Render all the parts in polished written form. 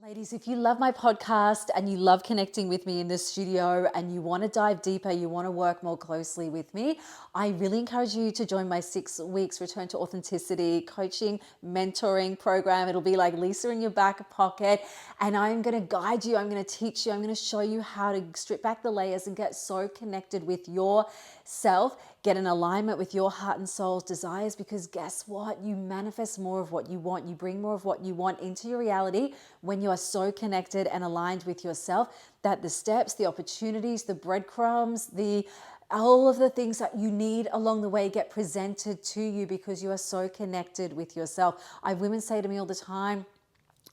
Ladies, if you love my podcast and you love connecting with me in the studio and you want to dive deeper, you want to work more closely with me, I really encourage you to join my 6 weeks Return to Authenticity coaching mentoring program. It'll be like Lisa in your back pocket, and I'm going to guide you, I'm going to teach you, I'm going to show you how to strip back the layers and get so connected with yourself, get in alignment with your heart and soul's desires, because guess what? You manifest more of what you want. You bring more of what you want into your reality when you are so connected and aligned with yourself that the steps, the opportunities, the breadcrumbs, all of the things that you need along the way get presented to you because you are so connected with yourself. I have women say to me all the time,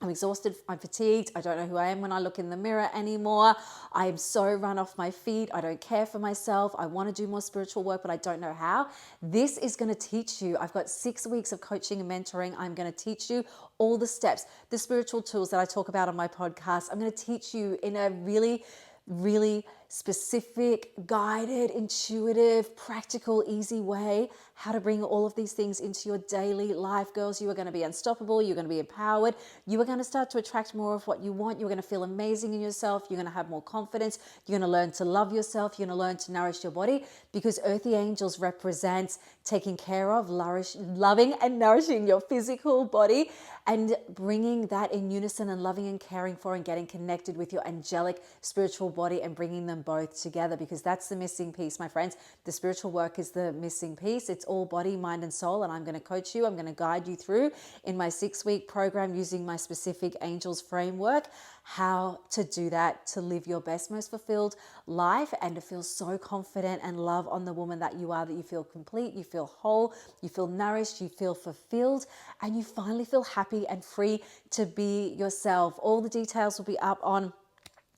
I'm exhausted, I'm fatigued, I don't know who I am when I look in the mirror anymore. I am so run off my feet, I don't care for myself, I want to do more spiritual work, but I don't know how. This is going to teach you. I've got 6 weeks of coaching and mentoring. I'm going to teach you all the steps, the spiritual tools that I talk about on my podcast. I'm going to teach you in a really specific, guided, intuitive, practical, easy way how to bring all of these things into your daily life. Girls, you are going to be unstoppable. You're going to be empowered. You are going to start to attract more of what you want. You're going to feel amazing in yourself. You're going to have more confidence. You're going to learn to love yourself. You're going to learn to nourish your body, because earthy angels represents taking care of, loving and nourishing your physical body and bringing that in unison and loving and caring for and getting connected with your angelic spiritual body and bringing them both together, because that's the missing piece, my friends. The spiritual work is the missing piece. It's all body, mind, and soul, and I'm going to coach you. I'm going to guide you through in my 6-week program using my specific angels framework how to do that, to live your best, most fulfilled life and to feel so confident and love on the woman that you are, that you feel complete, you feel whole, you feel nourished, you feel fulfilled, and you finally feel happy and free to be yourself. All the details will be up on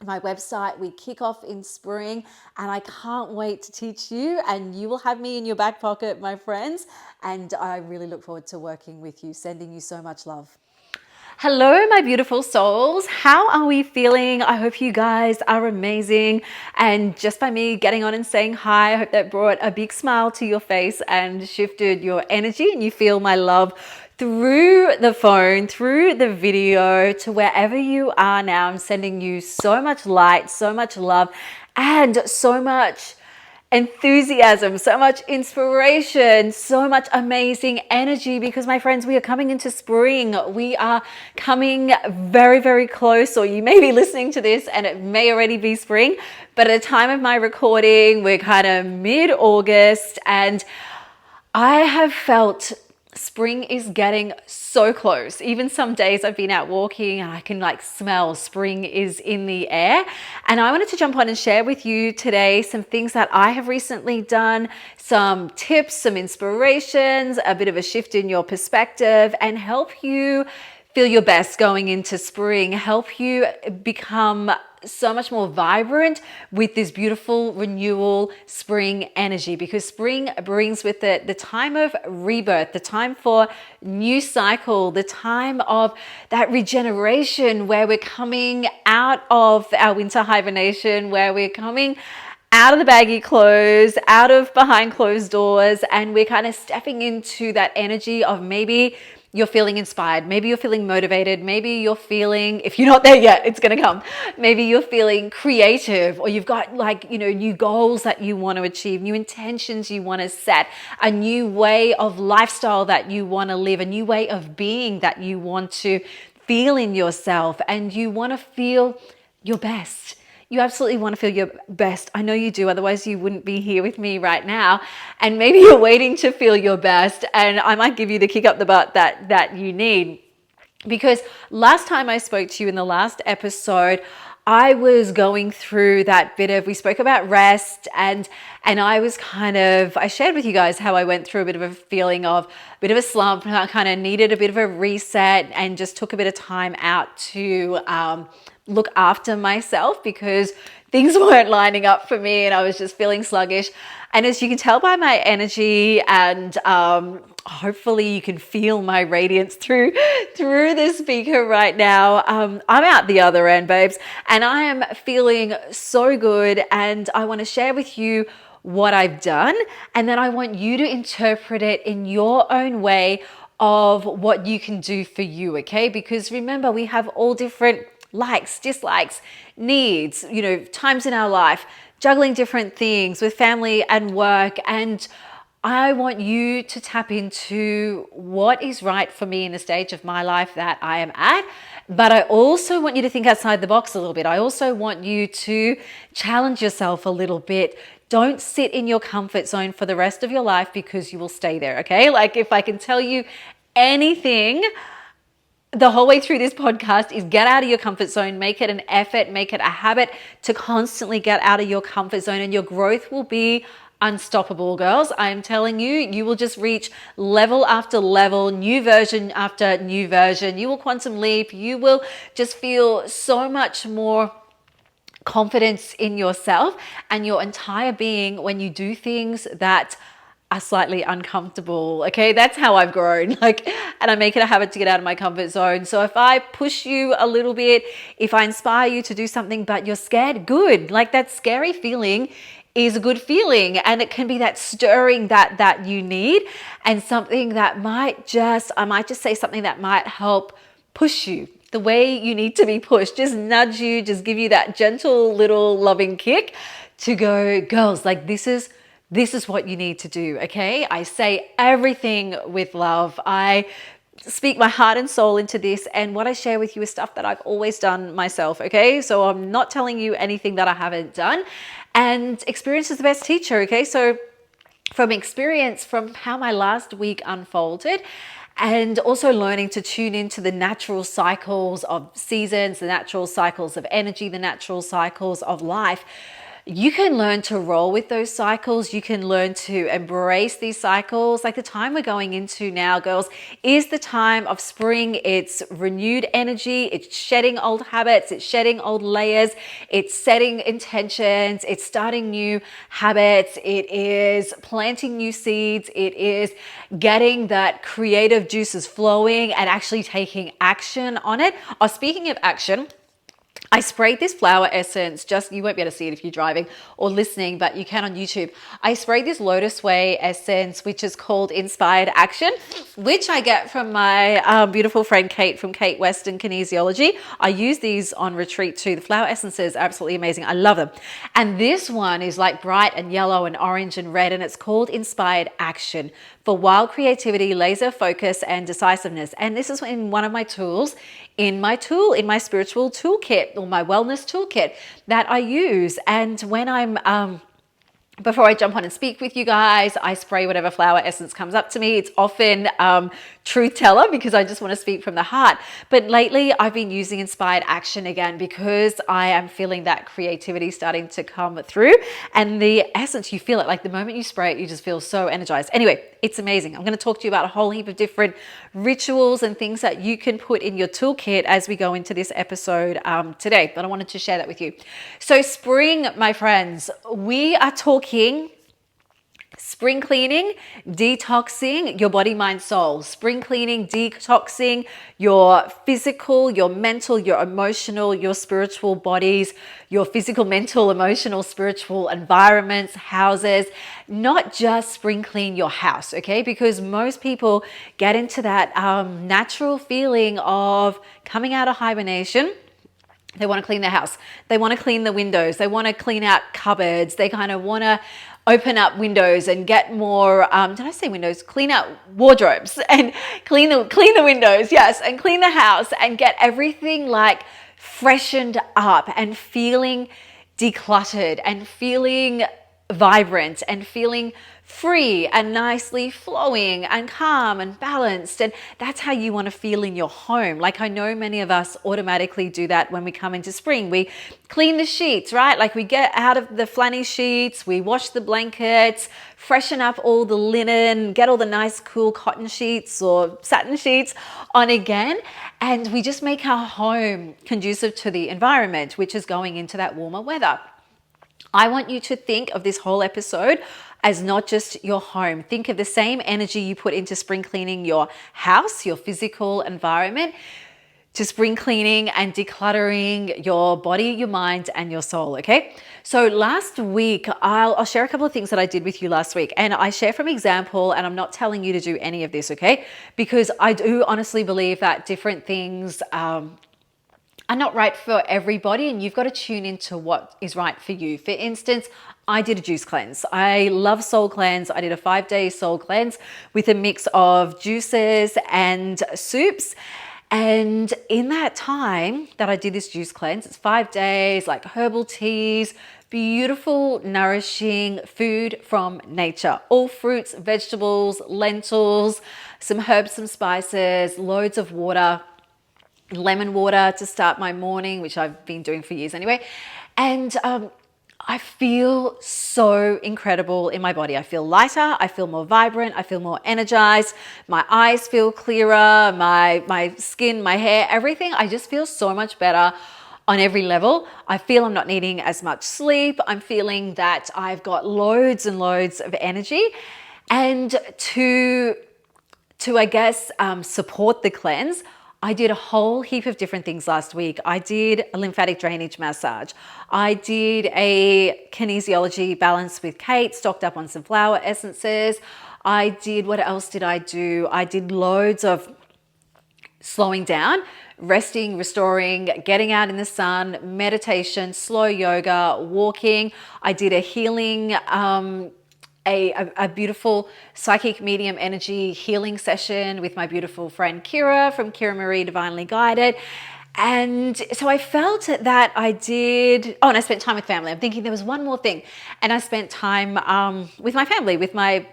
my website. We kick off in spring and I can't wait to teach you, and you will have me in your back pocket, my friends, and I really look forward to working with you. Sending you so much love. Hello, my beautiful souls. How are we feeling? I hope you guys are amazing. And just by me getting on and saying hi, I hope that brought a big smile to your face and shifted your energy, and you feel my love through the phone, through the video, to wherever you are now. I'm sending you so much light, so much love, and so much enthusiasm, so much inspiration, so much amazing energy, because my friends, we are coming into spring. We are coming very, very close, or you may be listening to this and it may already be spring, but at the time of my recording, we're kind of mid-August, and I have felt spring is getting so close. Even some days I've been out walking and I can smell spring is in the air. And I wanted to jump on and share with you today some things that I have recently done, some tips, some inspirations, a bit of a shift in your perspective, and help you feel your best going into spring, help you become so much more vibrant with this beautiful renewal spring energy, because spring brings with it the time of rebirth, the time for new cycle, the time of that regeneration, where we're coming out of our winter hibernation, where we're coming out of the baggy clothes, out of behind closed doors, and we're kind of stepping into that energy of maybe you're feeling inspired, maybe you're feeling motivated, maybe you're feeling, if you're not there yet, it's going to come. Maybe you're feeling creative, or you've got new goals that you want to achieve, new intentions you want to set, a new way of lifestyle that you want to live, a new way of being that you want to feel in yourself, and you want to feel your best. You absolutely want to feel your best. I know you do. Otherwise, you wouldn't be here with me right now. And maybe you're waiting to feel your best, and I might give you the kick up the butt that you need. Because last time I spoke to you in the last episode, I was going through that bit of, we spoke about rest, and I shared with you guys how I went through a bit of a feeling of a bit of a slump, and I kind of needed a bit of a reset and just took a bit of time out to look after myself, because things weren't lining up for me and I was just feeling sluggish. And as you can tell by my energy, and hopefully you can feel my radiance through the speaker right now, I'm out the other end, babes, and I am feeling so good, and I want to share with you what I've done, and then I want you to interpret it in your own way of what you can do for you, okay? Because remember, we have all different likes, dislikes, needs, times in our life, juggling different things with family and work. And I want you to tap into what is right for me in the stage of my life that I am at. But I also want you to think outside the box a little bit. I also want you to challenge yourself a little bit. Don't sit in your comfort zone for the rest of your life, because you will stay there, okay? Like, if I can tell you anything the whole way through this podcast, is get out of your comfort zone, make it an effort, make it a habit to constantly get out of your comfort zone, and your growth will be unstoppable, girls. I'm telling you, you will just reach level after level, new version after new version. You will quantum leap. You will just feel so much more confidence in yourself and your entire being when you do things that are slightly uncomfortable. Okay, that's how I've grown. And I make it a habit to get out of my comfort zone. So if I push you a little bit, if I inspire you to do something but you're scared, good. Like, that scary feeling is a good feeling, and it can be that stirring that you need, and something that I might just say something that might help push you the way you need to be pushed, just nudge you, just give you that gentle little loving kick to go, girls, like, this is what you need to do. Okay, I say everything with love. I speak my heart and soul into this, and what I share with you is stuff that I've always done myself. Okay, so I'm not telling you anything that I haven't done, and experience is the best teacher. Okay, so from experience, from how my last week unfolded, and also learning to tune into the natural cycles of seasons, the natural cycles of energy, the natural cycles of life, you can learn to roll with those cycles. You can learn to embrace these cycles. Like, the time we're going into now, girls, is the time of spring. It's renewed energy. It's shedding old habits. It's shedding old layers. It's setting intentions. It's starting new habits. It is planting new seeds. It is getting that creative juices flowing and actually taking action on it. Oh, speaking of action, I sprayed this flower essence, you won't be able to see it if you're driving or listening, but you can on YouTube. I sprayed this Lotus Way essence, which is called Inspired Action, which I get from my beautiful friend Kate from Kate Weston Kinesiology. I use these on retreat too. The flower essences are absolutely amazing. I love them. And this one is like bright and yellow and orange and red, and it's called Inspired Action for wild creativity, laser focus, and decisiveness. And this is in one of my tools in my spiritual toolkit, or my wellness toolkit that I use. And when I'm before I jump on and speak with you guys, I spray whatever flower essence comes up to me. It's often truth teller, because I just want to speak from the heart. But lately I've been using Inspired Action again, because I am feeling that creativity starting to come through. And the essence, you feel it, like the moment you spray it, you just feel so energized. Anyway, it's amazing. I'm going to talk to you about a whole heap of different rituals and things that you can put in your toolkit as we go into this episode today. But I wanted to share that with you. So spring, my friends, we are talking spring cleaning, detoxing your body, mind, soul. Spring cleaning, detoxing your physical, your mental, your emotional, your spiritual bodies, your physical, mental, emotional, spiritual environments, houses. Not just spring clean your house, okay? Because most people get into that natural feeling of coming out of hibernation. They want to clean their house. They want to clean the windows. They want to clean out cupboards. They kind of want to open up windows and get more, did I say windows? Clean out wardrobes and clean the windows, yes, and clean the house and get everything like freshened up and feeling decluttered and feeling vibrant and feeling free and nicely flowing and calm and balanced. And that's how you want to feel in your home. Like, I know many of us automatically do that when we come into spring. We clean the sheets, right? Like, we get out of the flanny sheets, we wash the blankets, freshen up all the linen, get all the nice cool cotton sheets or satin sheets on again. And we just make our home conducive to the environment, which is going into that warmer weather. I want you to think of this whole episode as not just your home. Think of the same energy you put into spring cleaning your house, your physical environment, to spring cleaning and decluttering your body, your mind, and your soul, okay? So last week, I'll share a couple of things that I did with you last week. And I share from example, and I'm not telling you to do any of this, okay? Because I do honestly believe that different things are not right for everybody, and you've got to tune into what is right for you. For instance, I did a juice cleanse. I love soul cleanse. I did a 5-day soul cleanse with a mix of juices and soups. And in that time that I did this juice cleanse, it's 5 days, like herbal teas, beautiful, nourishing food from nature. All fruits, vegetables, lentils, some herbs, some spices, loads of water, lemon water to start my morning, which I've been doing for years anyway. And I feel so incredible in my body. I feel lighter, I feel more vibrant, I feel more energized, my eyes feel clearer, my skin, my hair, everything. I just feel so much better on every level. I feel I'm not needing as much sleep. I'm feeling that I've got loads and loads of energy. And to I guess, support the cleanse, I did a whole heap of different things last week. I did a lymphatic drainage massage. I did a kinesiology balance with Kate, stocked up on some flower essences. What else did I do? I did loads of slowing down, resting, restoring, getting out in the sun, meditation, slow yoga, walking. I did a healing, a beautiful psychic medium energy healing session with my beautiful friend Kira from Kira Marie Divinely Guided. And so I felt that I did, and I spent time with family. I'm thinking there was one more thing. And I spent time with my family, with my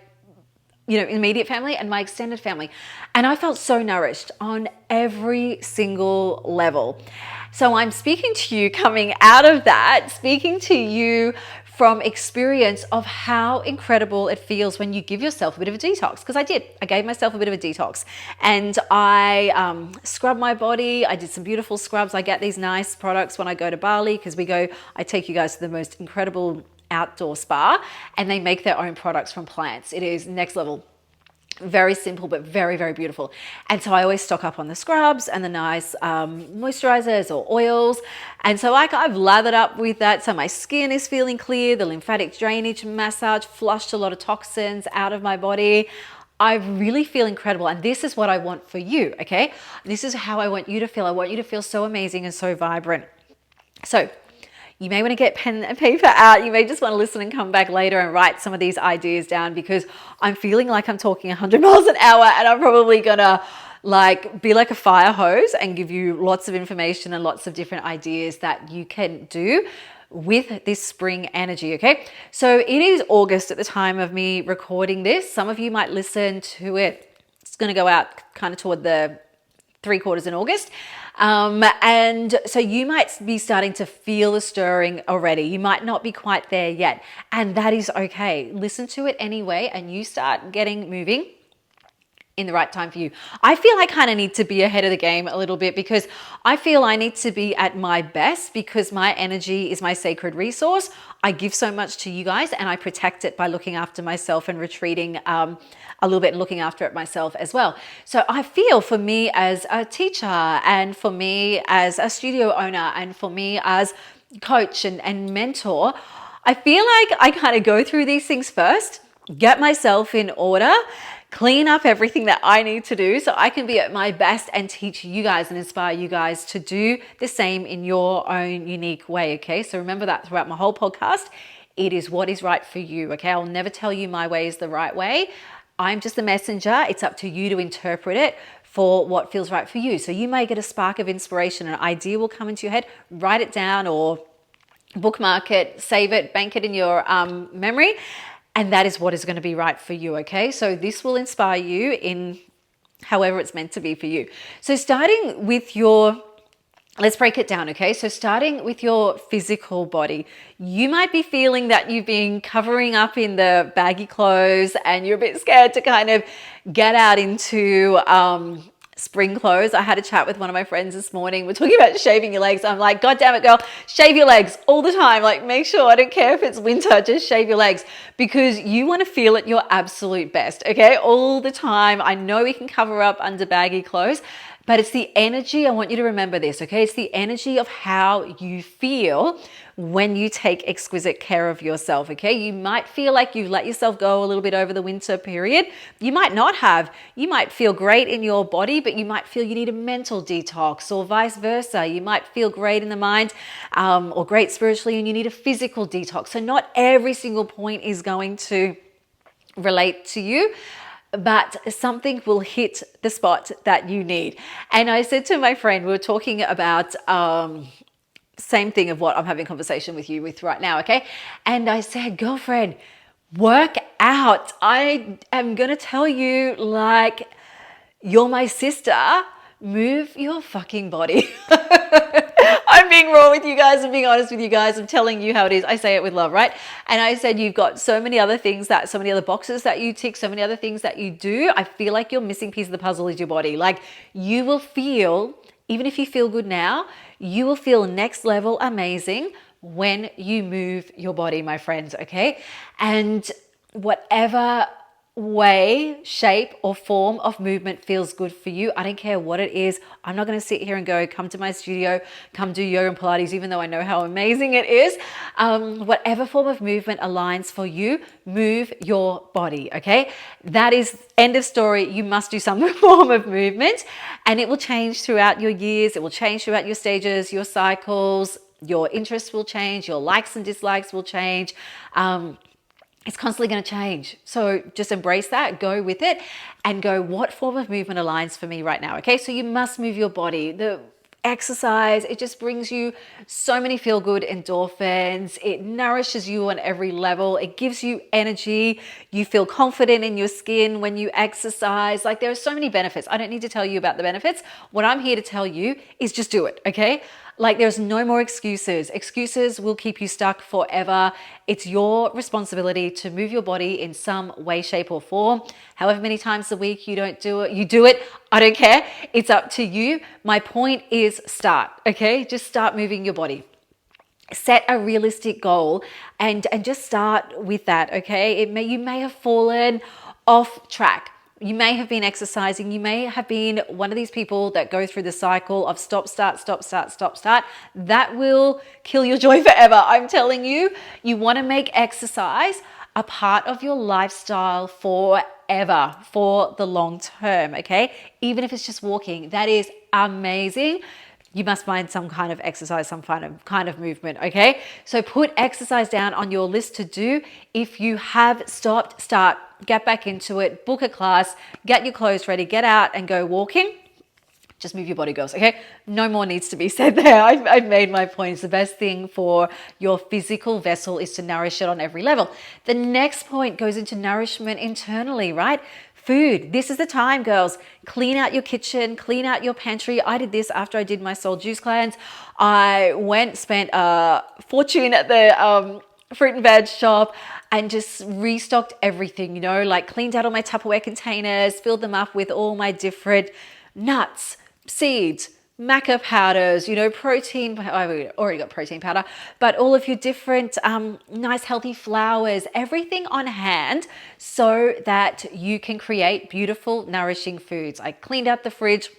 immediate family and my extended family. And I felt so nourished on every single level. So I'm speaking to you coming out of that, speaking to you from experience of how incredible it feels when you give yourself a bit of a detox. Because I did. I gave myself a bit of a detox. And I scrubbed my body. I did some beautiful scrubs. I get these nice products when I go to Bali because I take you guys to the most incredible outdoor spa, and they make their own products from plants. It is next level. Very simple, but very, very beautiful. And so I always stock up on the scrubs and the nice moisturizers or oils. And so I've lathered up with that. So my skin is feeling clear. The lymphatic drainage massage flushed a lot of toxins out of my body. I really feel incredible. And this is what I want for you, okay? This is how I want you to feel. I want you to feel so amazing and so vibrant. So you may want to get pen and paper out. You may just want to listen and come back later and write some of these ideas down, because I'm feeling like I'm talking 100 miles an hour, and I'm probably gonna be like a fire hose and give you lots of information and lots of different ideas that you can do with this spring energy, okay? So it is August at the time of me recording this. Some of you might listen to it. It's gonna go out kind of toward the 3/4 in August. And so you might be starting to feel the stirring already. You might not be quite there yet, and that is okay. Listen to it anyway, and you start getting moving in the right time for you. I feel I kind of need to be ahead of the game a little bit, because I feel I need to be at my best, because my energy is my sacred resource. I give so much to you guys, and I protect it by looking after myself and retreating a little bit and looking after it myself as well. So I feel, for me as a teacher, and for me as a studio owner, and for me as coach and mentor, I feel like I kind of go through these things first, get myself in order, clean up everything that I need to do so I can be at my best and teach you guys and inspire you guys to do the same in your own unique way, okay? So remember that throughout my whole podcast. It is what is right for you, okay? I'll never tell you my way is the right way. I'm just a messenger. It's up to you to interpret it for what feels right for you. So you may get a spark of inspiration, an idea will come into your head, write it down or bookmark it, save it, bank it in your memory. And that is what is going to be right for you, okay? So this will inspire you in however it's meant to be for you. So starting with let's break it down, okay? So starting with your physical body, you might be feeling that you've been covering up in the baggy clothes and you're a bit scared to kind of get out into spring clothes. I had a chat with one of my friends this morning. We're talking about shaving your legs. I'm like, God damn it, girl, shave your legs all the time. Like, make sure, I don't care if it's winter, just shave your legs, because you want to feel at your absolute best, okay? All the time. I know we can cover up under baggy clothes, But it's the energy, I want you to remember this, okay? It's the energy of how you feel when you take exquisite care of yourself, okay? You might feel like you've let yourself go a little bit over the winter period. You might not have. You might feel great in your body, but you might feel you need a mental detox, or vice versa. You might feel great in the mind or great spiritually, and you need a physical detox. So not every single point is going to relate to you, but something will hit the spot that you need. And I said to my friend, we were talking about same thing of what I'm having a conversation with you with right now, okay? And I said, girlfriend, work out. I am gonna tell you, like, you're my sister. Move your fucking body. I'm being raw with you guys. I'm being honest with you guys. I'm telling you how it is. I say it with love, right? And I said, you've got so many other things so many other boxes that you tick, so many other things that you do. I feel like your missing piece of the puzzle is your body. Like, you will feel, even if you feel good now, you will feel next level amazing when you move your body, my friends, okay? And whatever way, shape, or form of movement feels good for you, I don't care what it is. I'm not going to sit here and go, come to my studio, come do yoga and Pilates, even though I know how amazing it is. Whatever form of movement aligns for you, move your body, okay? That is end of story. You must do some form of movement, and it will change throughout your years. It will change throughout your stages, your cycles. Your interests will change. Your likes and dislikes will change. It's constantly going to change. So just embrace that, go with it, and go, what form of movement aligns for me right now? Okay, so you must move your body. The exercise, it just brings you so many feel-good endorphins. It nourishes you on every level. It gives you energy. You feel confident in your skin when you exercise. Like, there are so many benefits. I don't need to tell you about the benefits. What I'm here to tell you is just do it, okay? Like, there's no more excuses. Excuses will keep you stuck forever. It's your responsibility to move your body in some way, shape, or form. However many times a week you don't do it, you do it. I don't care. It's up to you. My point is start, okay? Just start moving your body. Set a realistic goal and just start with that, okay? You may have fallen off track. You may have been exercising. You may have been one of these people that go through the cycle of stop, start, stop, start, stop, start. That will kill your joy forever. I'm telling you, you want to make exercise a part of your lifestyle forever, for the long term, okay? Even if it's just walking, that is amazing. You must find some kind of exercise, some kind of movement, okay? So put exercise down on your list to do. If you have stopped, start, get back into it, book a class, get your clothes ready, get out and go walking. Just move your body, girls, okay? No more needs to be said there. I've made my points. The best thing for your physical vessel is to nourish it on every level. The next point goes into nourishment internally, right? Food. This is the time, girls. Clean out your kitchen, clean out your pantry. I did this after I did my soul juice cleanse. I spent a fortune at the fruit and veg shop and just restocked everything, like cleaned out all my Tupperware containers, filled them up with all my different nuts, seeds, maca powders, protein. I already got protein powder, but all of your different nice healthy flours, everything on hand so that you can create beautiful, nourishing foods. I cleaned out the fridge,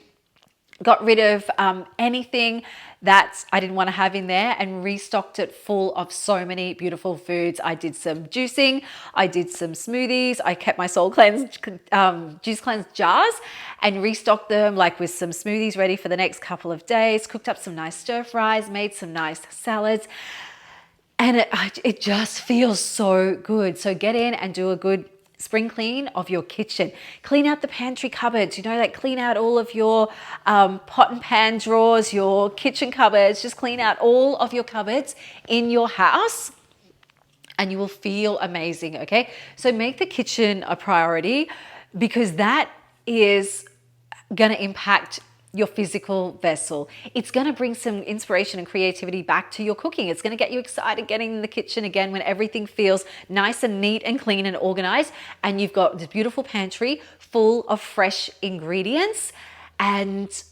got rid of anything that I didn't want to have in there and restocked it full of so many beautiful foods. I did some juicing, I did some smoothies, I kept my soul cleanse, juice cleanse jars and restocked them like with some smoothies ready for the next couple of days, cooked up some nice stir fries, made some nice salads. And it just feels so good. So get in and do a good spring clean of your kitchen. Clean out the pantry cupboards, like clean out all of your pot and pan drawers, your kitchen cupboards. Just clean out all of your cupboards in your house and you will feel amazing, okay? So make the kitchen a priority because that is going to impact your physical vessel. It's going to bring some inspiration and creativity back to your cooking. It's going to get you excited getting in the kitchen again when everything feels nice and neat and clean and organized. And you've got this beautiful pantry full of fresh ingredients and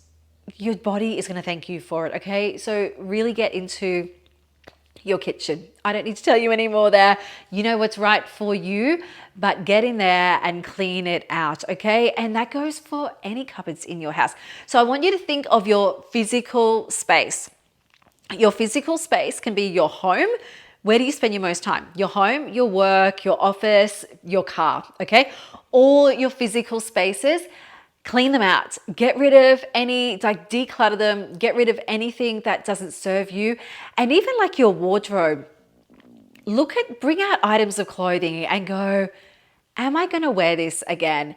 your body is going to thank you for it. Okay. So really get into your kitchen. I don't need to tell you anymore there. You know what's right for you, but get in there and clean it out, okay? And that goes for any cupboards in your house. So I want you to think of your physical space. Your physical space can be your home. Where do you spend your most time? Your home, your work, your office, your car, okay? All your physical spaces, clean them out. Get rid of any, like declutter them, get rid of anything that doesn't serve you. And even like your wardrobe, bring out items of clothing and go, am I gonna wear this again?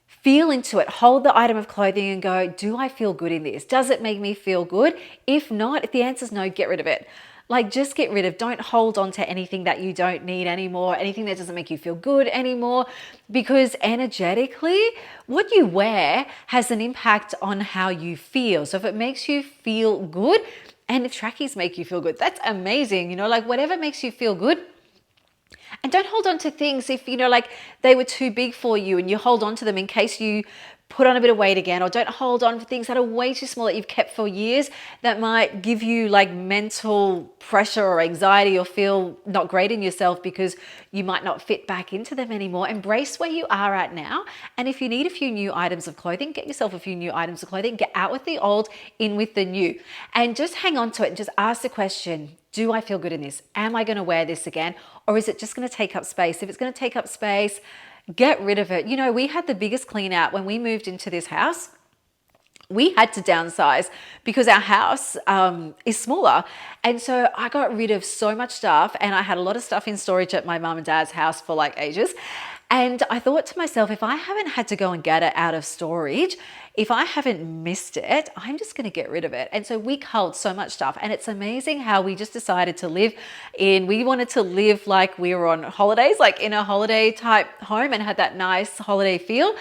Feel into it, hold the item of clothing and go, do I feel good in this? Does it make me feel good? If not, if the answer is no, get rid of it. Like just get rid of, don't hold on to anything that you don't need anymore, anything that doesn't make you feel good anymore, because energetically, what you wear has an impact on how you feel. So if it makes you feel good, and if trackies make you feel good, that's amazing, like whatever makes you feel good. And don't hold on to things if, like they were too big for you and you hold on to them in case you put on a bit of weight again, or don't hold on to things that are way too small that you've kept for years that might give you like mental pressure or anxiety or feel not great in yourself because you might not fit back into them anymore. Embrace where you are at now. And if you need a few new items of clothing, get yourself a few new items of clothing, get out with the old, in with the new, and just hang on to it and just ask the question, do I feel good in this? Am I going to wear this again? Or is it just going to take up space? If it's going to take up space, get rid of it. We had the biggest clean out when we moved into this house. We had to downsize because our house is smaller. And so I got rid of so much stuff, and I had a lot of stuff in storage at my mum and dad's house for like ages. And I thought to myself, if I haven't had to go and get it out of storage, if I haven't missed it, I'm just going to get rid of it. And so we culled so much stuff. And it's amazing how we just decided to we wanted to live like we were on holidays, like in a holiday type home, and had that nice holiday feel.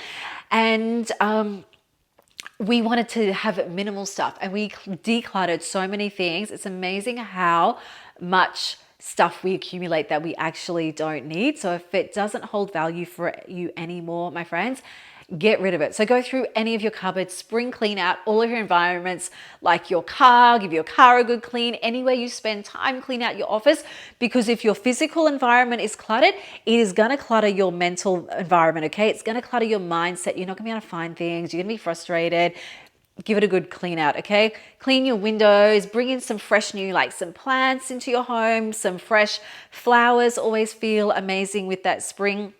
And we wanted to have minimal stuff, and we decluttered so many things. It's amazing how much stuff we accumulate that we actually don't need. So if it doesn't hold value for you anymore, my friends, get rid of it. So go through any of your cupboards, spring clean out all of your environments, like your car, give your car a good clean. Anywhere you spend time, clean out your office, because if your physical environment is cluttered, it is going to clutter your mental environment, okay? It's going to clutter your mindset. You're not going to be able to find things. You're going to be frustrated. Give it a good clean out, okay? Clean your windows, bring in some fresh new, like some plants into your home, some fresh flowers. Always feel amazing with that spring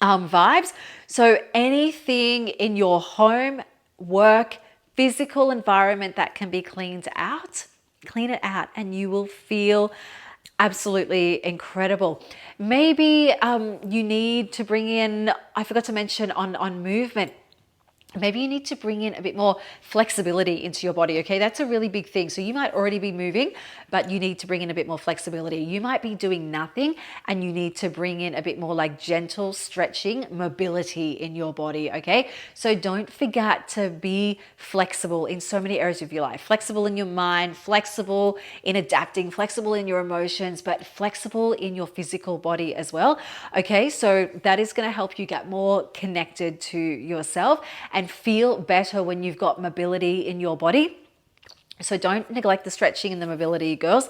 vibes. So anything in your home, work, physical environment that can be cleaned out, clean it out, and you will feel absolutely incredible. Maybe you need to bring in, I forgot to mention on movement, maybe you need to bring in a bit more flexibility into your body, okay? That's a really big thing. So you might already be moving, but you need to bring in a bit more flexibility. You might be doing nothing, and you need to bring in a bit more like gentle stretching, mobility in your body, okay? So don't forget to be flexible in so many areas of your life. Flexible in your mind, flexible in adapting, flexible in your emotions, but flexible in your physical body as well, okay? So that is going to help you get more connected to yourself and feel better when you've got mobility in your body. So don't neglect the stretching and the mobility, girls.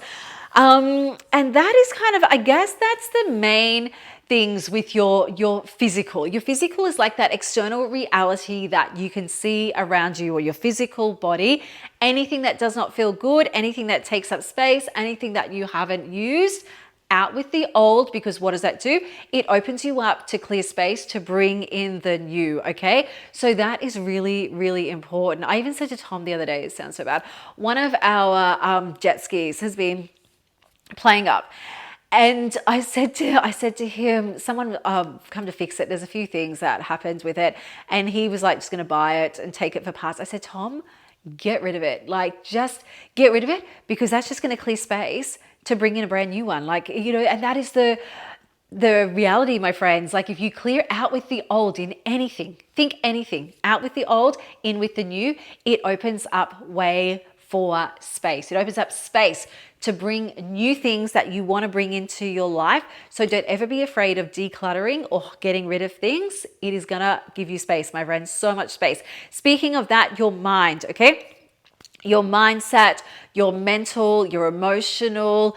And that is kind of, I guess that's the main things with your physical. Your physical is like that external reality that you can see around you, or your physical body. Anything that does not feel good, anything that takes up space, anything that you haven't used, out with the old, because what does that do? It opens you up to clear space to bring in the new, okay? So that is really, really important. I even said to Tom the other day, it sounds so bad, one of our jet skis has been playing up. And I said to him, someone come to fix it. There's a few things that happened with it. And he was like, just going to buy it and take it for parts. I said, Tom, get rid of it. Like, just get rid of it, because that's just going to clear space to bring in a brand new one. Like, and that is the reality, my friends. Like, if you clear out with the old in anything, think anything, out with the old, in with the new, it opens up way for space. It opens up space to bring new things that you want to bring into your life. So don't ever be afraid of decluttering or getting rid of things. It is going to give you space, my friends, so much space. Speaking of that, your mind, okay? your mindset, your mental, your emotional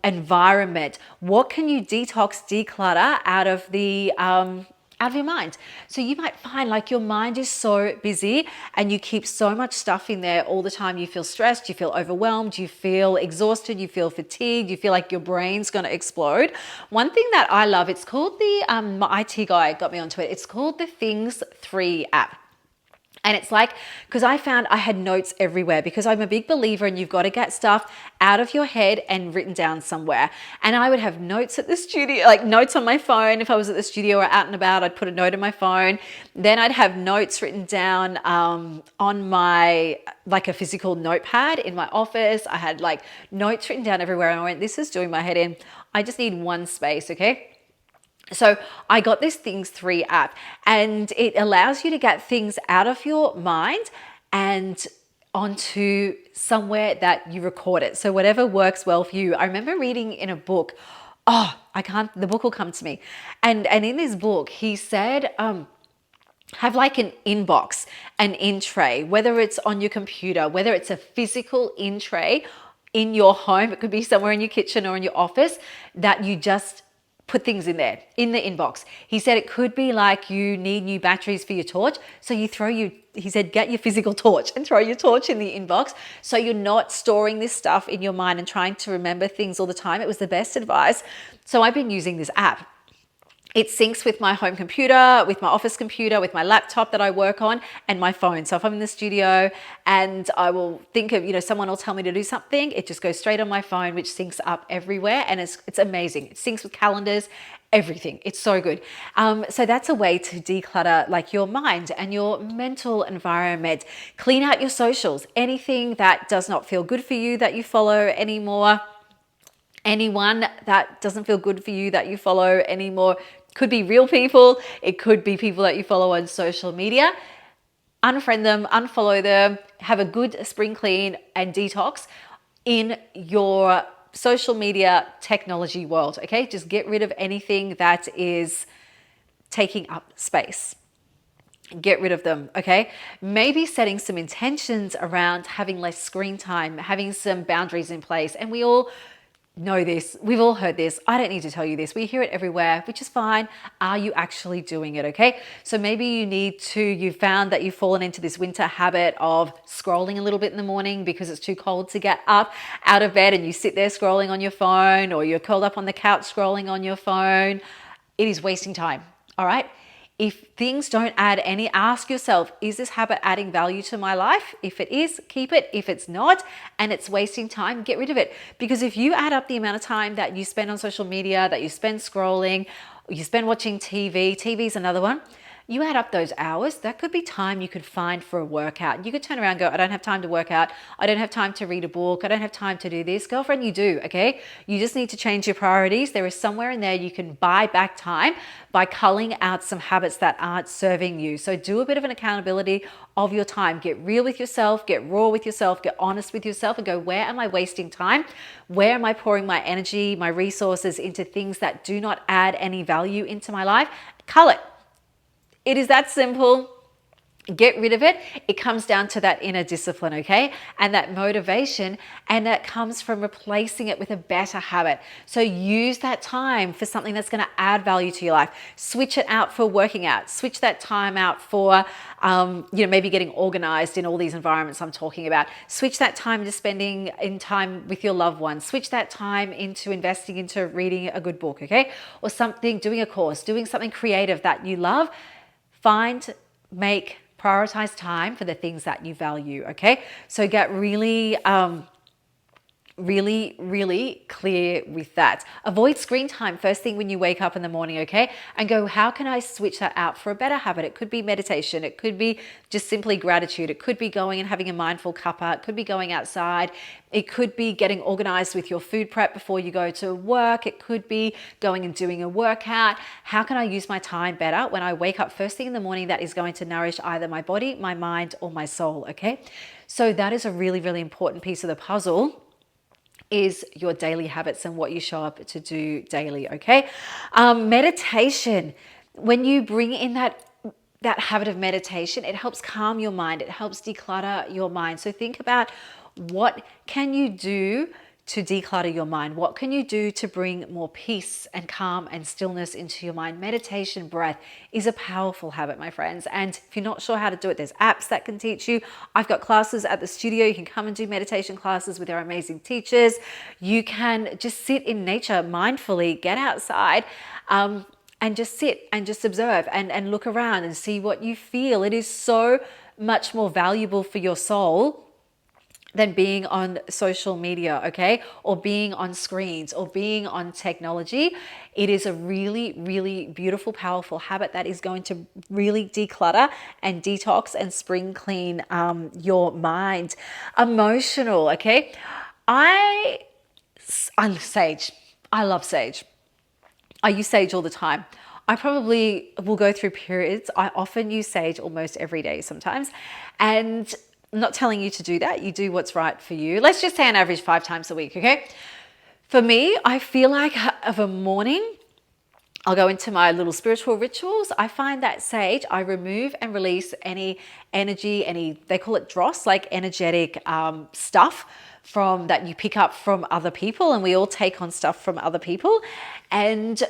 environment. What can you detox, declutter out of your mind? So you might find like your mind is so busy and you keep so much stuff in there all the time. You feel stressed, you feel overwhelmed, you feel exhausted, you feel fatigued, you feel like your brain's going to explode. One thing that I love, it's called my IT guy got me onto it. It's called the Things 3 app. And it's like, because I found I had notes everywhere, because I'm a big believer in you've got to get stuff out of your head and written down somewhere. And I would have notes at the studio, like notes on my phone. If I was at the studio or out and about, I'd put a note in my phone. Then I'd have notes written down on my, like a physical notepad in my office. I had like notes written down everywhere. And I went, this is doing my head in. I just need one space, okay? So I got this Things 3 app, and it allows you to get things out of your mind and onto somewhere that you record it. So whatever works well for you. I remember reading in a book, the book will come to me. And in this book, he said, have like an inbox, an in tray, whether it's on your computer, whether it's a physical in tray in your home, it could be somewhere in your kitchen or in your office, that you just put things in there, in the inbox. He said it could be like you need new batteries for your torch. So he said, get your physical torch and throw your torch in the inbox. So you're not storing this stuff in your mind and trying to remember things all the time. It was the best advice. So I've been using this app. It syncs with my home computer, with my office computer, with my laptop that I work on, and my phone. So if I'm in the studio and I will think of, someone will tell me to do something, it just goes straight on my phone, which syncs up everywhere. And it's amazing. It syncs with calendars, everything. It's so good. So that's a way to declutter like your mind and your mental environment. Clean out your socials. Anything that does not feel good for you that you follow anymore. Anyone that doesn't feel good for you that you follow anymore. Could be real people. It could be people that you follow on social media. Unfriend them, unfollow them, have a good spring clean and detox in your social media technology world, okay? Just get rid of anything that is taking up space. Get rid of them, okay? Maybe setting some intentions around having less screen time, having some boundaries in place. And we all know this. We've all heard this. I don't need to tell you this. We hear it everywhere, which is fine. Are you actually doing it? Okay. So maybe you found that you've fallen into this winter habit of scrolling a little bit in the morning because it's too cold to get up out of bed, and you sit there scrolling on your phone, or you're curled up on the couch scrolling on your phone. It is wasting time. All right. If things don't add any, ask yourself, is this habit adding value to my life? If it is, keep it. If it's not, and it's wasting time, get rid of it. Because if you add up the amount of time that you spend on social media, that you spend scrolling, you spend watching TV, TV is another one. You add up those hours, that could be time you could find for a workout. You could turn around and go, I don't have time to work out. I don't have time to read a book. I don't have time to do this. Girlfriend, you do, okay? You just need to change your priorities. There is somewhere in there you can buy back time by culling out some habits that aren't serving you. So do a bit of an accountability of your time. Get real with yourself, get raw with yourself, get honest with yourself, and go, where am I wasting time? Where am I pouring my energy, my resources into things that do not add any value into my life? Cull it. It is that simple. Get rid of it. It comes down to that inner discipline, okay? And that motivation, and that comes from replacing it with a better habit. So use that time for something that's going to add value to your life. Switch it out for working out. Switch that time out for, maybe getting organized in all these environments I'm talking about. Switch that time into spending in time with your loved ones. Switch that time into investing into reading a good book, okay? Or something, doing a course, doing something creative that you love. Prioritize time for the things that you value, okay? So get really clear with that. Avoid screen time first thing when you wake up in the morning, okay? And go, how can I switch that out for a better habit? It could be meditation. It could be just simply gratitude. It could be going and having a mindful cuppa. It could be going outside. It could be getting organized with your food prep before you go to work. It could be going and doing a workout. How can I use my time better when I wake up first thing in the morning that is going to nourish either my body, my mind, or my soul, okay? So that is a really, really important piece of the puzzle, is your daily habits and what you show up to do daily, okay? Meditation, when you bring in that that habit of meditation, it helps calm your mind. It helps declutter your mind. So think about, what can you do to declutter your mind? What can you do to bring more peace and calm and stillness into your mind? Meditation, breath is a powerful habit, my friends. And if you're not sure how to do it, there's apps that can teach you. I've got classes at the studio. You can come and do meditation classes with our amazing teachers. You can just sit in nature mindfully, get outside, and just sit and just observe and look around and see what you feel. It is so much more valuable for your soul than being on social media, okay? Or being on screens or being on technology. It is a really, really beautiful, powerful habit that is going to really declutter and detox and spring clean your mind. Emotional, okay? I sage. I love sage. I use sage all the time. I probably will go through periods. I often use sage almost every day sometimes. And I'm not telling you to do that. You do what's right for you. Let's just say on average 5 times a week, okay? For me, I feel like of a morning, I'll go into my little spiritual rituals. I find that sage, I remove and release any energy, they call it dross, like energetic stuff from that you pick up from other people, and we all take on stuff from other people. And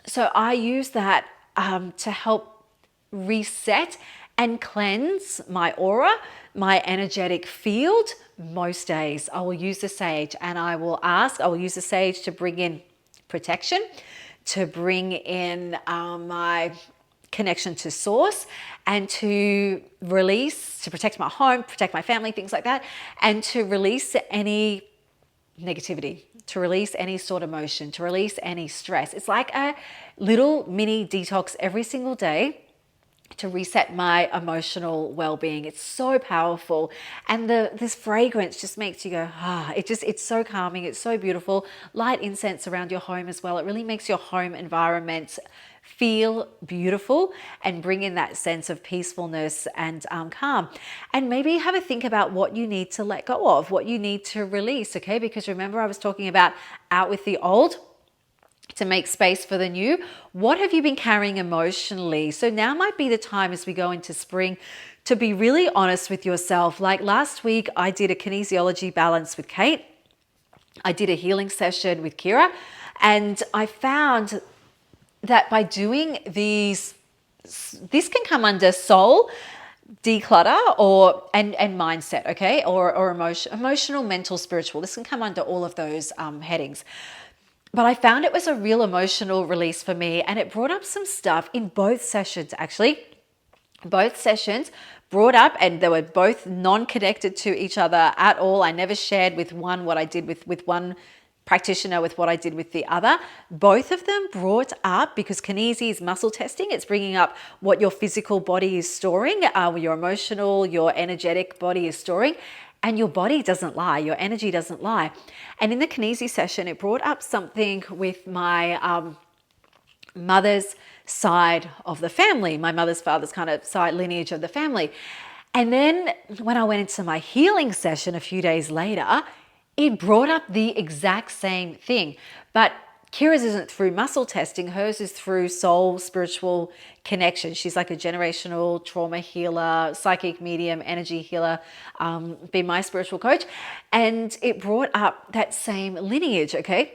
so I use that to help reset and cleanse my aura, my energetic field. Most days I will use the sage, and I will use the sage to bring in protection, to bring in my connection to source, and to release, to protect my home, protect my family, things like that, and to release any negativity, to release any stored emotion, to release any stress. It's like a little mini detox every single day to reset my emotional well-being. It's so powerful. And this fragrance just makes you go, it's so calming. It's so beautiful. Light incense around your home as well. It really makes your home environment feel beautiful and bring in that sense of peacefulness and calm. And maybe have a think about what you need to let go of, what you need to release, okay? Because remember, I was talking about out with the old to make space for the new. What have you been carrying emotionally? So now might be the time, as we go into spring, to be really honest with yourself. Like last week, I did a kinesiology balance with Kate. I did a healing session with Kira, and I found that by doing these, this can come under soul declutter and mindset, okay? Or emotional, mental, spiritual. This can come under all of those headings. But I found it was a real emotional release for me, and it brought up some stuff in both sessions, actually. Both sessions brought up, and they were both non-connected to each other at all. I never shared with one what I did with one practitioner with what I did with the other. Both of them brought up, because kinesi is muscle testing, it's bringing up what your physical body is storing, your emotional, your energetic body is storing. And your body doesn't lie, your energy doesn't lie. And in the kinesi session, it brought up something with my mother's side of the family, my mother's father's kind of side lineage of the family. And then when I went into my healing session a few days later, it brought up the exact same thing. But Kira's isn't through muscle testing, hers is through soul, spiritual connection. She's like a generational trauma healer, psychic medium, energy healer, be my spiritual coach. And it brought up that same lineage, okay?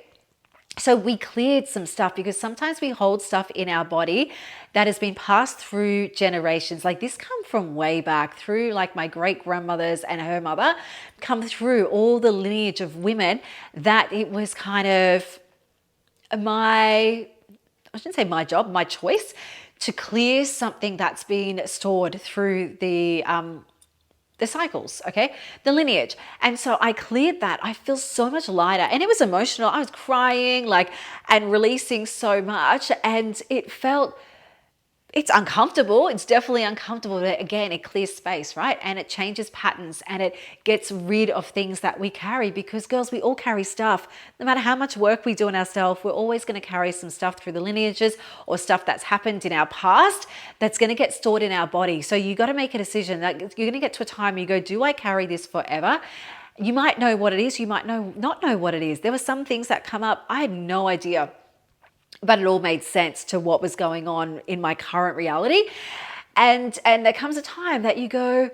So we cleared some stuff, because sometimes we hold stuff in our body that has been passed through generations. Like this come from way back through, like my great grandmothers and her mother come through all the lineage of women, that it was kind of I shouldn't say my job, my choice to clear something that's been stored through the cycles, okay, the lineage. And so I cleared that. I feel so much lighter, and it was emotional. I was crying and releasing so much, and it's uncomfortable. It's definitely uncomfortable, but again, it clears space, right? And it changes patterns, and it gets rid of things that we carry, because girls, we all carry stuff. No matter how much work we do on ourselves, we're always going to carry some stuff through the lineages or stuff that's happened in our past that's going to get stored in our body. So you got to make a decision that you're going to get to a time where you go, do I carry this forever? You might know what it is. You might not know what it is. There were some things that come up. I had no idea, but it all made sense to what was going on in my current reality. And there comes a time that you go,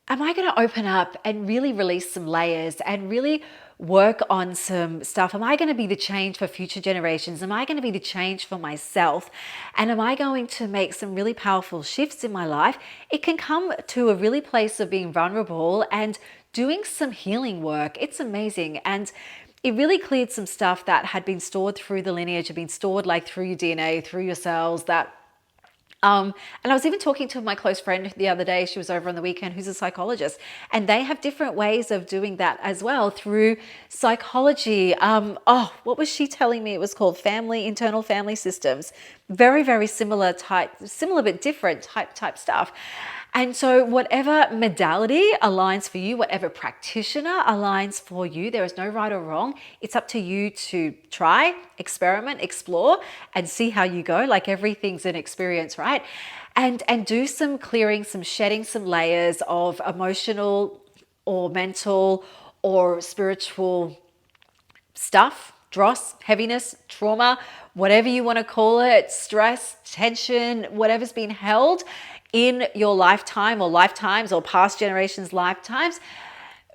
am I going to open up and really release some layers and really work on some stuff? Am I going to be the change for future generations? Am I going to be the change for myself? And am I going to make some really powerful shifts in my life? It can come to a really place of being vulnerable and doing some healing work. It's amazing. And it really cleared some stuff that had been stored through the lineage, had been stored like through your DNA, through your cells, that and I was even talking to my close friend the other day. She was over on the weekend, who's a psychologist, and they have different ways of doing that as well through psychology. What was she telling me? It was called internal family systems. Very, very similar but different type stuff. And so whatever modality aligns for you, whatever practitioner aligns for you, there is no right or wrong. It's up to you to try, experiment, explore, and see how you go. Like everything's an experience, right? And do some clearing, some shedding, some layers of emotional or mental or spiritual stuff, dross, heaviness, trauma, whatever you want to call it, stress, tension, whatever's been held in your lifetime or lifetimes or past generations' lifetimes.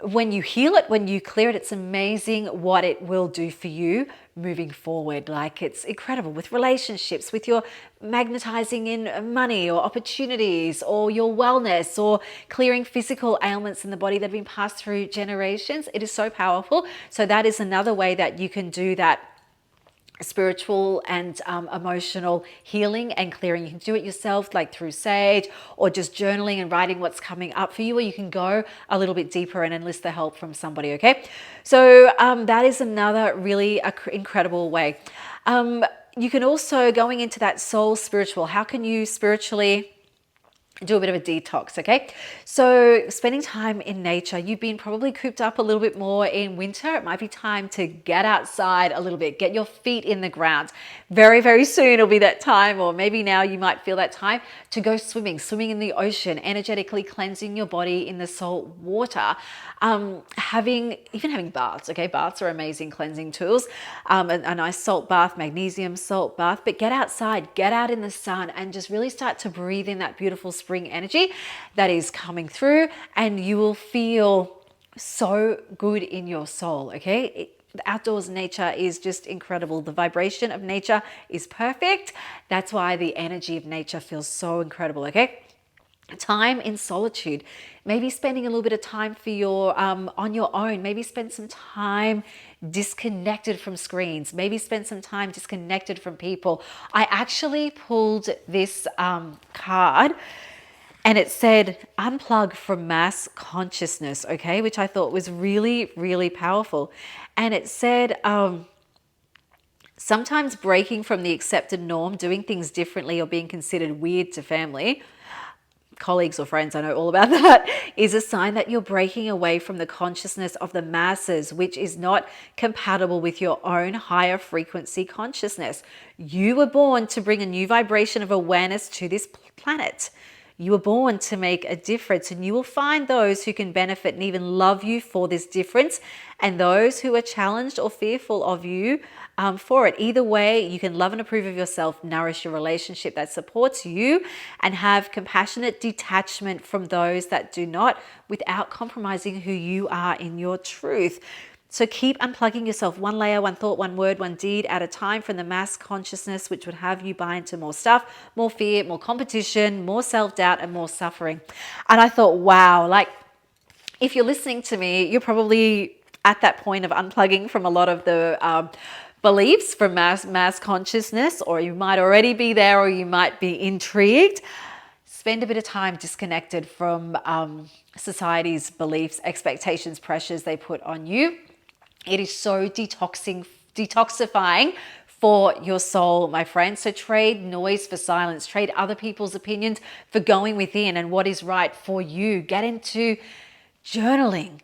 When you heal it, when you clear it, it's amazing what it will do for you moving forward. Like, it's incredible with relationships, with your magnetizing in money or opportunities or your wellness or clearing physical ailments in the body that have been passed through generations. It is so powerful. So that is another way that you can do that spiritual and emotional healing and clearing. You can do it yourself, like through sage or just journaling and writing what's coming up for you, or you can go a little bit deeper and enlist the help from somebody. Okay, so that is another really incredible way. You can also, going into that soul spiritual, how can you spiritually do a bit of a detox? Okay, so spending time in nature. You've been probably cooped up a little bit more in winter. It might be time to get outside a little bit, get your feet in the ground. Very, very soon it'll be that time, or maybe now you might feel that time to go swimming in the ocean, energetically cleansing your body in the salt water. Having baths. Okay, baths are amazing cleansing tools. A nice salt bath, magnesium salt bath. But get outside, get out in the sun, and just really start to breathe in that beautiful spring energy that is coming through, and you will feel so good in your soul. Okay, the outdoors nature is just incredible. The vibration of nature is perfect. That's why the energy of nature feels so incredible. Okay, time in solitude, maybe spending a little bit of time for your on your own. Maybe spend some time disconnected from screens, maybe spend some time disconnected from people. I actually pulled this card, and it said unplug from mass consciousness, okay, which I thought was really, really powerful. And it said sometimes breaking from the accepted norm, doing things differently, or being considered weird to family, colleagues or friends, I know all about that, is a sign that you're breaking away from the consciousness of the masses, which is not compatible with your own higher frequency consciousness. You were born to bring a new vibration of awareness to this planet. You were born to make a difference, and you will find those who can benefit and even love you for this difference, and those who are challenged or fearful of you for it. Either way, you can love and approve of yourself, nourish your relationship that supports you, and have compassionate detachment from those that do not, without compromising who you are in your truth. So keep unplugging yourself one layer, one thought, one word, one deed at a time from the mass consciousness, which would have you buy into more stuff, more fear, more competition, more self-doubt, and more suffering. And I thought, wow, like if you're listening to me, you're probably at that point of unplugging from a lot of the beliefs from mass consciousness, or you might already be there, or you might be intrigued. Spend a bit of time disconnected from society's beliefs, expectations, pressures they put on you. It is so detoxifying for your soul, my friend. So trade noise for silence, trade other people's opinions for going within and what is right for you. Get into journaling,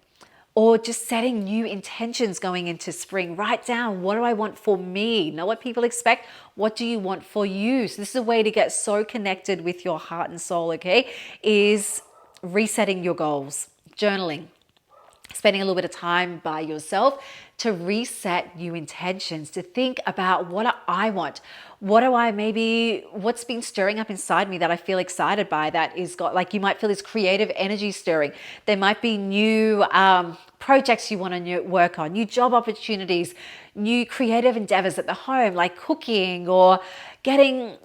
or just setting new intentions going into spring. Write down, what do I want for me? Not what people expect. What do you want for you? So this is a way to get so connected with your heart and soul, okay? Is resetting your goals, journaling, spending a little bit of time by yourself to reset new intentions, to think about what do I want? What's been stirring up inside me that I feel excited by, that is got, like, you might feel this creative energy stirring. There might be new projects you want to work on, new job opportunities, new creative endeavors at the home, like cooking or getting,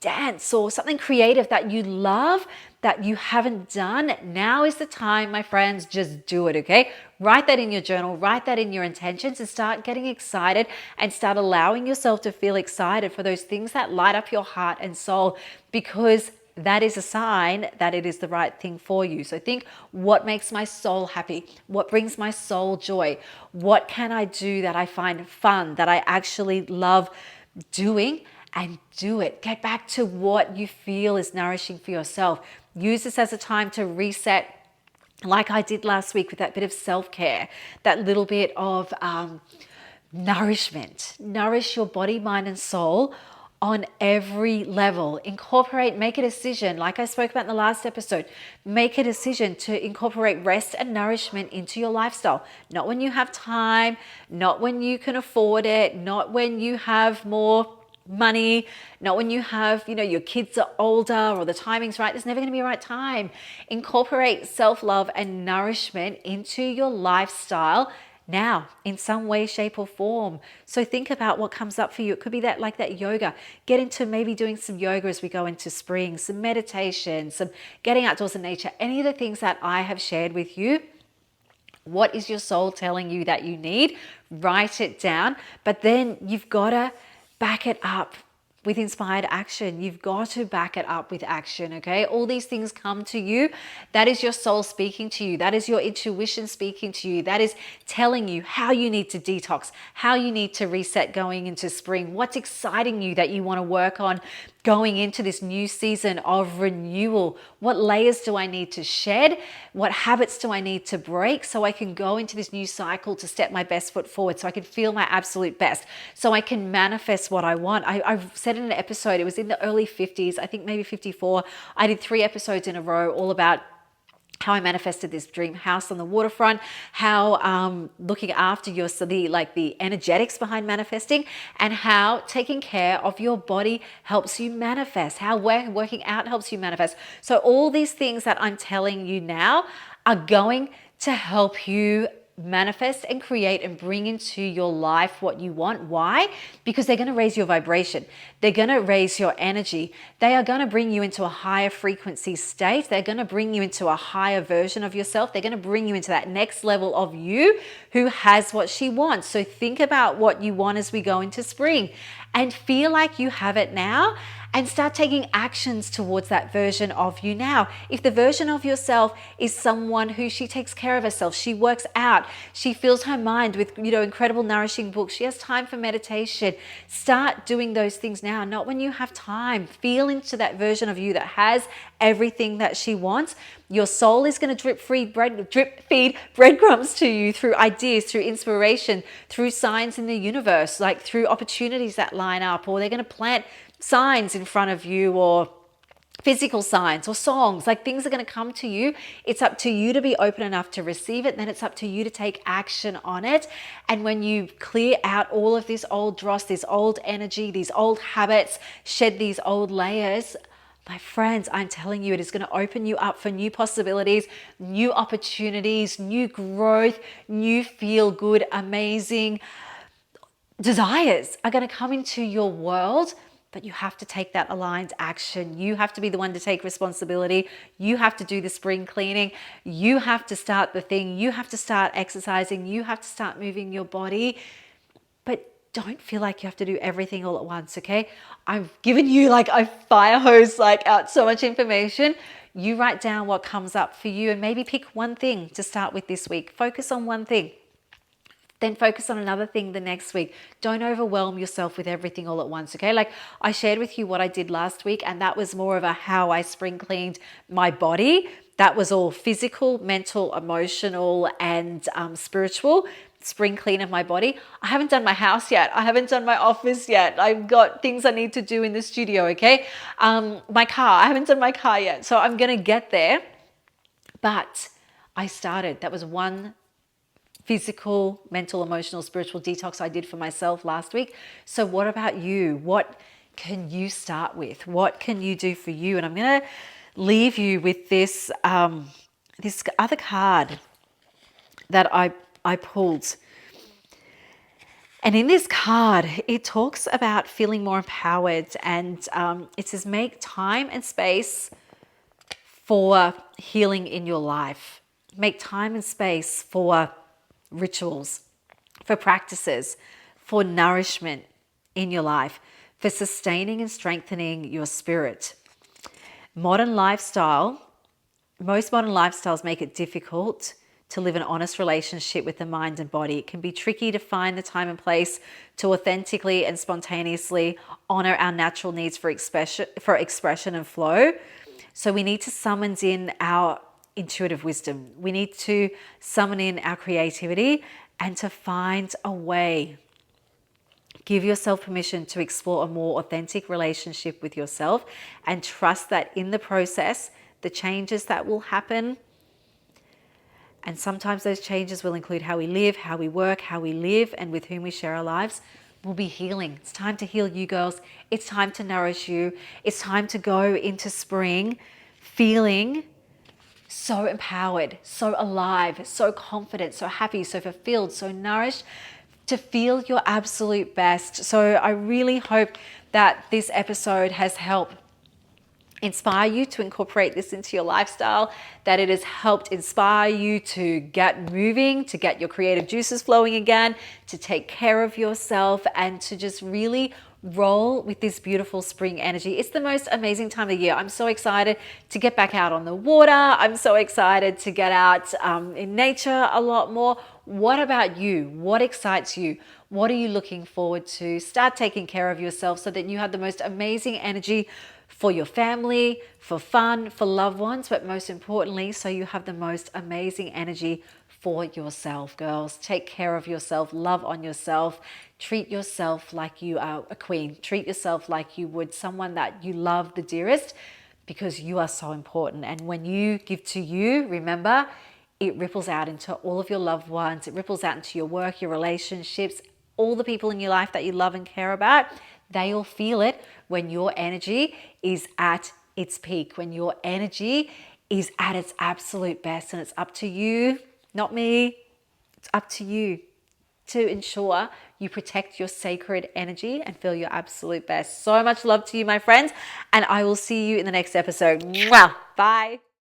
dance or something creative that you love that you haven't done. Now is the time, my friends. Just do it, okay? Write that in your journal, write that in your intentions, and start getting excited and start allowing yourself to feel excited for those things that light up your heart and soul, because that is a sign that it is the right thing for you. So think, what makes my soul happy? What brings my soul joy? What can I do that I find fun, that I actually love doing? And do it. Get back to what you feel is nourishing for yourself. Use this as a time to reset, like I did last week with that bit of self-care, that little bit of nourishment. Nourish your body, mind, and soul on every level. Make a decision, like I spoke about in the last episode, make a decision to incorporate rest and nourishment into your lifestyle. Not when you have time, not when you can afford it, not when you have more money, not when you have, your kids are older or the timing's right. There's never going to be a right time. Incorporate self-love and nourishment into your lifestyle now in some way, shape, or form. So think about what comes up for you. It could be that, like that yoga. Get into maybe doing some yoga as we go into spring, some meditation, some getting outdoors in nature, any of the things that I have shared with you. What is your soul telling you that you need? Write it down, but then you've got to back it up with inspired action. You've got to back it up with action, okay? All these things come to you. That is your soul speaking to you. That is your intuition speaking to you. That is telling you how you need to detox, how you need to reset going into spring, what's exciting you that you want to work on going into this new season of renewal. What layers do I need to shed? What habits do I need to break so I can go into this new cycle to step my best foot forward, so I can feel my absolute best, so I can manifest what I want? I've said in an episode, it was in the early 50s, I think maybe 54, I did 3 episodes in a row all about how I manifested this dream house on the waterfront, how looking after the energetics behind manifesting, and how taking care of your body helps you manifest, how working out helps you manifest. So all these things that I'm telling you now are going to help you manifest and create and bring into your life what you want. Why? Because they're going to raise your vibration. They're going to raise your energy. They are going to bring you into a higher frequency state. They're going to bring you into a higher version of yourself. They're going to bring you into that next level of you who has what she wants. So think about what you want as we go into spring and feel like you have it now, and start taking actions towards that version of you now. If the version of yourself is someone who she takes care of herself, she works out, she fills her mind with, incredible nourishing books, she has time for meditation, start doing those things now, not when you have time. Feel into that version of you that has everything that she wants. Your soul is going to drip feed breadcrumbs to you through ideas, through inspiration, through signs in the universe, like through opportunities that line up, or they're going to plant signs in front of you, or physical signs or songs, like things are going to come to you. It's up to you to be open enough to receive it. Then it's up to you to take action on it. And when you clear out all of this old dross, this old energy, these old habits, shed these old layers, my friends, I'm telling you, it is going to open you up for new possibilities, new opportunities, new growth, new feel good, amazing desires are going to come into your world. But you have to take that aligned action. You have to be the one to take responsibility. You have to do the spring cleaning. You have to start the thing. You have to start exercising. You have to start moving your body. But don't feel like you have to do everything all at once, okay? I've given you like a fire hose, out so much information. You write down what comes up for you and maybe pick one thing to start with this week. Focus on one thing. Then focus on another thing the next week. Don't overwhelm yourself with everything all at once, okay? Like I shared with you what I did last week, and that was more of a how I spring cleaned my body. That was all physical, mental, emotional, and spiritual. Spring clean of my body. I haven't done my house yet. I haven't done my office yet. I've got things I need to do in the studio, okay? My car, I haven't done my car yet. So I'm going to get there. But I started. That was one physical, mental, emotional, spiritual detox I did for myself last week. So what about you? What can you start with? What can you do for you? And I'm going to leave you with this this other card that I pulled. And in this card, it talks about feeling more empowered, and it says make time and space for healing in your life. Make time and space for rituals, for practices, for nourishment in your life, for sustaining and strengthening your spirit. Most modern lifestyles make it difficult to live an honest relationship with the mind and body. It can be tricky to find the time and place to authentically and spontaneously honor our natural needs for expression and flow. So we need to summon in our intuitive wisdom. We need to summon in our creativity and to find a way. Give yourself permission to explore a more authentic relationship with yourself, and trust that in the process, the changes that will happen, and sometimes those changes will include how we live, how we work, how we live, and with whom we share our lives, will be healing. It's time to heal you, girls. It's time to nourish you. It's time to go into spring feeling so empowered, so alive, so confident, so happy, so fulfilled, so nourished, to feel your absolute best. So I really hope that this episode has helped inspire you to incorporate this into your lifestyle, that it has helped inspire you to get moving, to get your creative juices flowing again, to take care of yourself, and to just really roll with this beautiful spring energy. It's the most amazing time of year. I'm so excited to get back out on the water. I'm so excited to get out in nature a lot more. What about you? What excites you? What are you looking forward to? Start taking care of yourself so that you have the most amazing energy for your family, for fun, for loved ones, but most importantly, so you have the most amazing energy for yourself, girls. Take care of yourself, love on yourself, treat yourself like you are a queen. Treat yourself like you would someone that you love the dearest, because you are so important. And when you give to you, remember, it ripples out into all of your loved ones. It ripples out into your work, your relationships, all the people in your life that you love and care about. They all feel it when your energy is at its peak, when your energy is at its absolute best. And it's up to you, not me, it's up to you to ensure you protect your sacred energy and feel your absolute best. So much love to you, my friends, and I will see you in the next episode. Mwah! Bye.